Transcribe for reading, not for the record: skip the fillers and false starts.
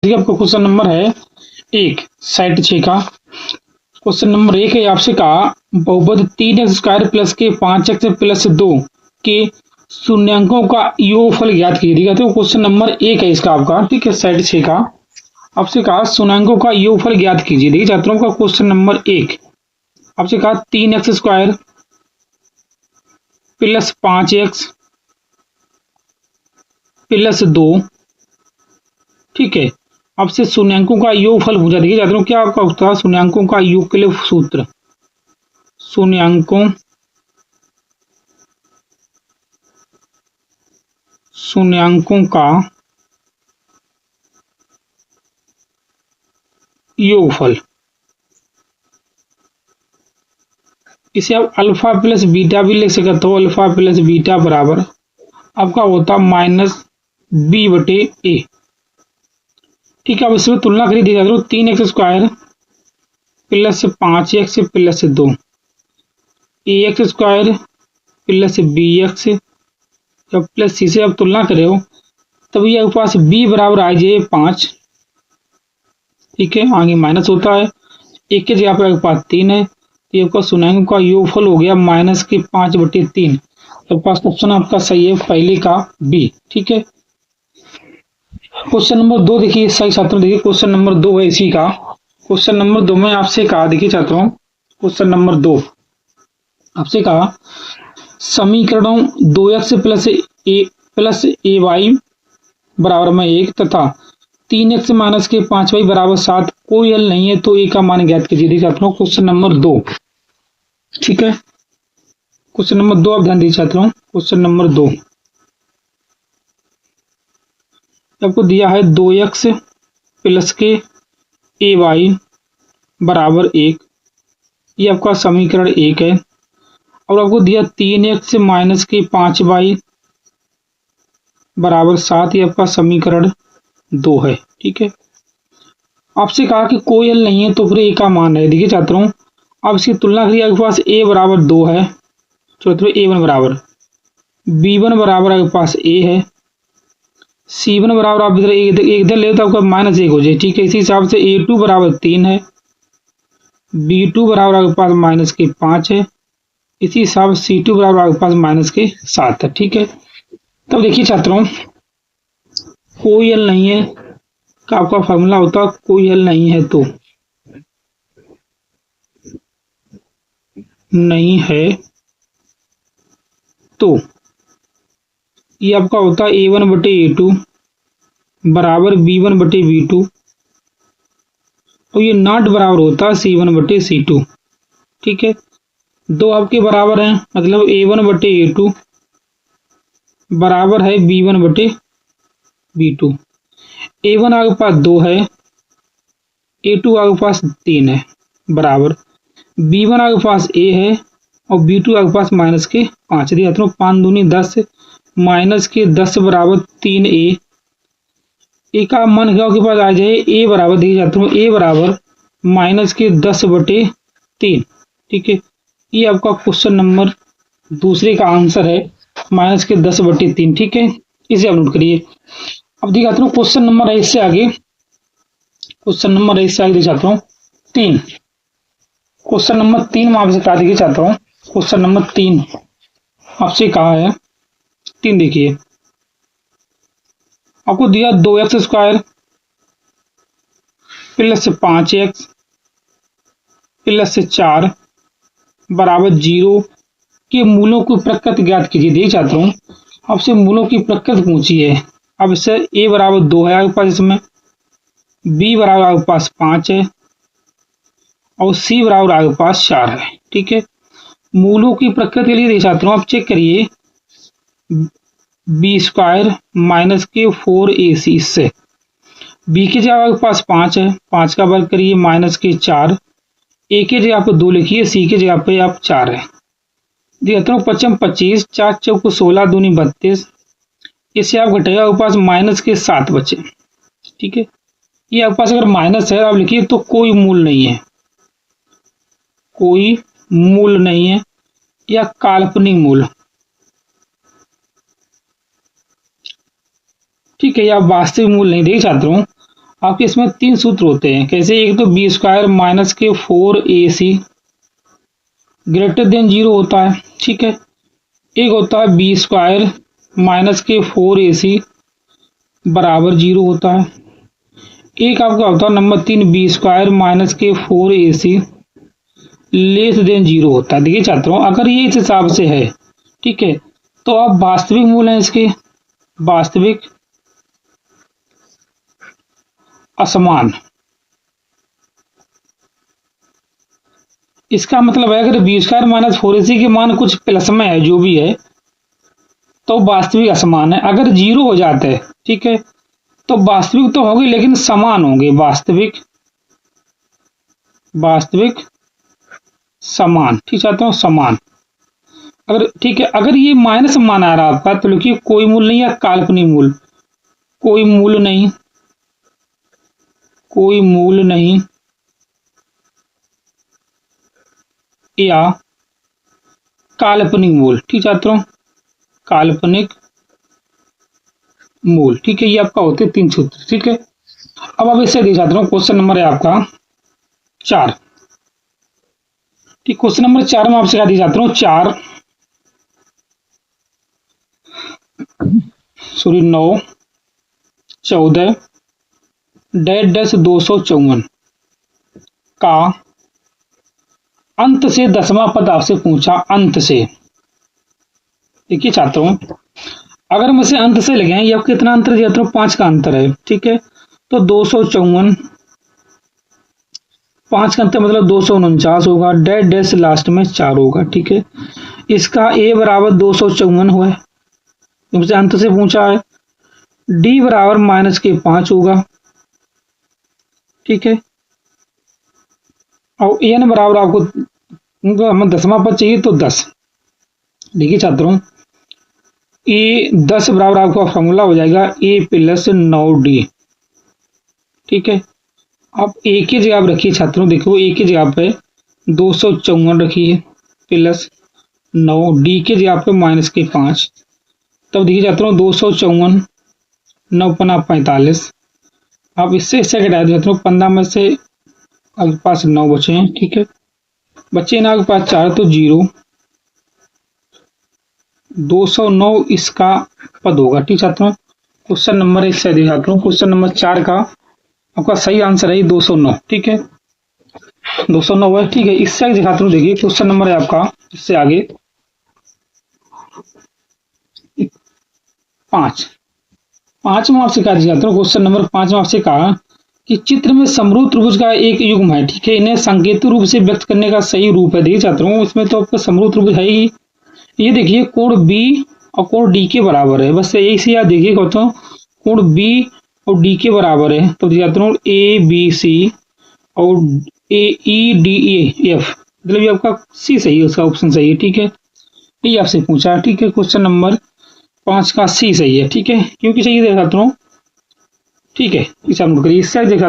देखिए आपका question number है 1 सेट 6 का। क्वेश्चन नंबर 1 है, आपसे कहा बहुपद 3x² प्लस के 5x प्लस 2 के शून्यांकों का योगफल ज्ञात कीजिए। तो क्वेश्चन नंबर 1 है इसका आपका, ठीक है, सेट 6 का। आपसे कहा शून्यांकों का योगफल ज्ञात कीजिए। देखिए छात्रों का क्वेश्चन नंबर 1 आपसे कहा 3x² प्लस 5x प्लस 2, ठीक है, आपसे शून्यांकों का योगफल पूछा। देखिए छात्रों क्या आपका होता है शून्यांकों का योग के लिए सूत्र, शून्यांकों का योगफल, इसे आप अल्फा प्लस बीटा भी लिख सकते हो। अल्फा प्लस बीटा बराबर आपका होता -b/a, ठीक है। अब इसमें तुलना करिए। देखा करो 3x² plus 5x plus 2, ax² plus bx, जब प्लस c से आप तुलना करे हो तब ये आपके पास b बराबर आ जाए 5, ठीक है, आगे माइनस होता है, एक के जगह पे आपके पास 3 है, तो आपका शून्यांकों का योगफल हो गया -5/3। आपके पास ऑप्शन आपका सही है पहले का बी, ठीक है। क्वेश्चन नंबर 2 देखिए सही छात्रों, देखिए क्वेश्चन नंबर 2 है इसी का। क्वेश्चन नंबर 2 में आपसे कहा, देखिए छात्रों क्वेश्चन नंबर 2 आपसे कहा समीकरणों 2x प्लस ए वाई बराबर में 1 तथा 3x माइनस के 5y बराबर 7 कोई हल नहीं है तो ए का मान ज्ञात कीजिए। देखिए छात्रों क्वेश्चन नंबर 2, ठीक है, क्वेश्चन नंबर 2 आप ध्यान दीजिए छात्रों। क्वेश्चन नंबर 2 आपको दिया है 2x प्लस के ए वाई बराबर 1, ये आपका समीकरण 1 है। और आपको दिया 3x माइनस के 5y बराबर 7, ये आपका समीकरण 2 है, ठीक है। आपसे कहा कि कोई हल नहीं है तो फिर ए का मान है। देखिए छात्रों अब इसकी तुलना करिए, आपके पास a बराबर 2 है, छात्रों a1 बराबर, b1 बराबर आपके पास a है, c1 बराबर आप इधर इधर ले तो आपका -1 हो जाए, ठीक है। इसी हिसाब से a2 बराबर 3 है, b2 बराबर आपके पास -5 है, इसी हिसाब से c2 बराबर आपके पास -7 है, ठीक है। तब देखिए छात्रों कोई हल नहीं है का आपका फॉर्मूला होता कोई हल नहीं है तो, नहीं है तो ये आपका होता है a1/a2 बराबर b1/b2 और ये नॉट बराबर होता है c1/c2, ठीक है। दो आपके बराबर हैं मतलब a1/a2 बराबर है b1/b2। a1 आपके पास 2 है, a2 आपके पास 3 है बराबर b1 आपके पास a है और b2 आपके पास -5 दिया। 5 दूनी 10 -10 बराबर 3a, ए का मान के पास आ जाए a बराबर, देखिए जाता हूँ a बराबर -10/3, ठीक है। ये आपका क्वेश्चन नंबर दूसरे का आंसर है -10/3, ठीक है, इसे आप नोट करिए। अब दिखाता हूँ क्वेश्चन नंबर है इससे आगे, क्वेश्चन नंबर है इससे आगे दिखाता हूँ 3। क्वेश्चन नंबर 3 में आपसे कहा, देखिए चाहता हूँ क्वेश्चन नंबर 3 आपसे कहा है 3, देखिए आपको दिया 2x² प्लस 5x प्लस 4 बराबर 0 के मूलों की प्रकृति ज्ञात कीजिए। देखिए छात्रों आपसे मूलों की प्रकृति पूछी है। अब इससे a बराबर 2 है आपके पास, इसमें b बराबर आपके पास 5 है और c बराबर आपके पास 4 है, ठीक है। मूलों की प्रकृति के लिए देखिए छात्रों आप चेक करिए b² माइनस के 4ac, इससे b की जगह आपके पास 5 है, 5 का वर्ग करिए माइनस के 4, a की जगह आपको 2 लिखिए, c की जगह पे आप 4 है। देखिए 5 25, 4 चौको 16 दूनी 32, इससे आप घटेगा आपके पास -7 बचे, ठीक है। ये आपके पास अगर माइनस है आप लिखिए तो कोई मूल नहीं है, कोई मूल नहीं है या काल्पनिक मूल, ठीक है, या वास्तविक मूल नहीं। देखिए छात्रों आपके इसमें 3 सूत्र होते हैं। कैसे? एक तो बी स्क्वायर माइनस के 4ac ग्रेटर देन 0 होता है, ठीक है। एक होता है बी स्क्वायर माइनस के 4ac बराबर 0 होता है। एक आपका होता है नंबर 3 बी स्क्वायर माइनस के 4ac लेस देन 0 होता है। देखिए छात्रों, अगर ये इस हिसाब से है, ठीक है, तो आप वास्तविक मूल हैं इसके, वास्तविक असमान। इसका मतलब है अगर बी स्क्वायर माइनस 4ac के मान कुछ प्लस में है, जो भी है, तो वास्तविक असमान है। अगर 0 हो जाता है, ठीक है, तो वास्तविक तो होगी लेकिन समान होंगे। वास्तविक समान, ठीक चाहता हूँ, समान। अगर ठीक है, अगर ये माइनस मान आ रहा है आपका, तो लिखिए कोई मूल नहीं या काल्पनिक मूल, कोई मूल नहीं, कोई मूल नहीं या काल्पनिक मूल, ठीक चाहता हूँ, काल्पनिक मूल, ठीक है। ये आपका होते 3 सूत्र, ठीक है। अब आप इससे देख चाहता हूँ, क्वेश्चन नंबर है आपका 4, ठीक। क्वेश्चन नंबर 4 में आपसे क्या दिया जाता हूँ, 9 14 -254 का अंत से 10वां पद आपसे पूछा। अंत से, देखिए छात्रों, अगर हम इसे अंत से लगे हैं, ये कितना अंतर दिया था? 5 का अंतर है, ठीक है। तो 254, 5 का अंतर मतलब 249 होगा। डैश लास्ट में 4 होगा, ठीक है। इसका a बराबर 254 हुआ है, तुमसे अंत से पूछा है। d बराबर माइनस के 5 होगा, ठीक है। और n बराबर आपको हमें 10वां पद चाहिए, तो 10। देखिए छात्रों, a 10 बराबर आपका फॉर्मूला हो जाएगा a + 9d, ठीक है। आप a की जगह आप रखिए छात्रों, देखो a की जगह पे 254 रखिए प्लस 9, d की जगह पे माइनस के 5। तब देखिए छात्रों, 254 9 × 45, आप इससे घटा दो छात्रों, 15 में से आपके पास 9 बचे हैं, ठीक है। बचे ना आपके पास 4, तो 0, 209 इसका पद होगा, ठीक छात्रों। क्वेश्चन नंबर 1 से छात्रों, क्वेश्चन नंबर 4 का आपका सही आंसर है 209, ठीक है, 209 है, ठीक है। इससे आगे छात्रों देखिए, क्वेश्चन नंबर है आपका इससे आगे 5 में आपसे कहा छात्रों, क्वेश्चन नंबर 5 में आपसे कहा कि चित्र में समरूप त्रिभुज का एक युग्म है, ठीक है, इन्हें संकेतु रूप से व्यक्त करने का सही रूप है। देखिए छात्रों, इसमें तो आपका समरूप त्रिभुज है ही। ये देखिए कोण B और कोण D के बराबर है, बस यही से याद देखिए, कोण B और D के बराबर है। तो छात्रों ABC और AEDF, मतलब ये आपका C सही है, उसका ऑप्शन सही है, ठीक है। ये आपसे पूछा, ठीक है, क्वेश्चन नंबर 5 का C सही है, ठीक है, क्योंकि सही है छात्रों, ठीक है। इसे आप नोट करिए। इससे देखा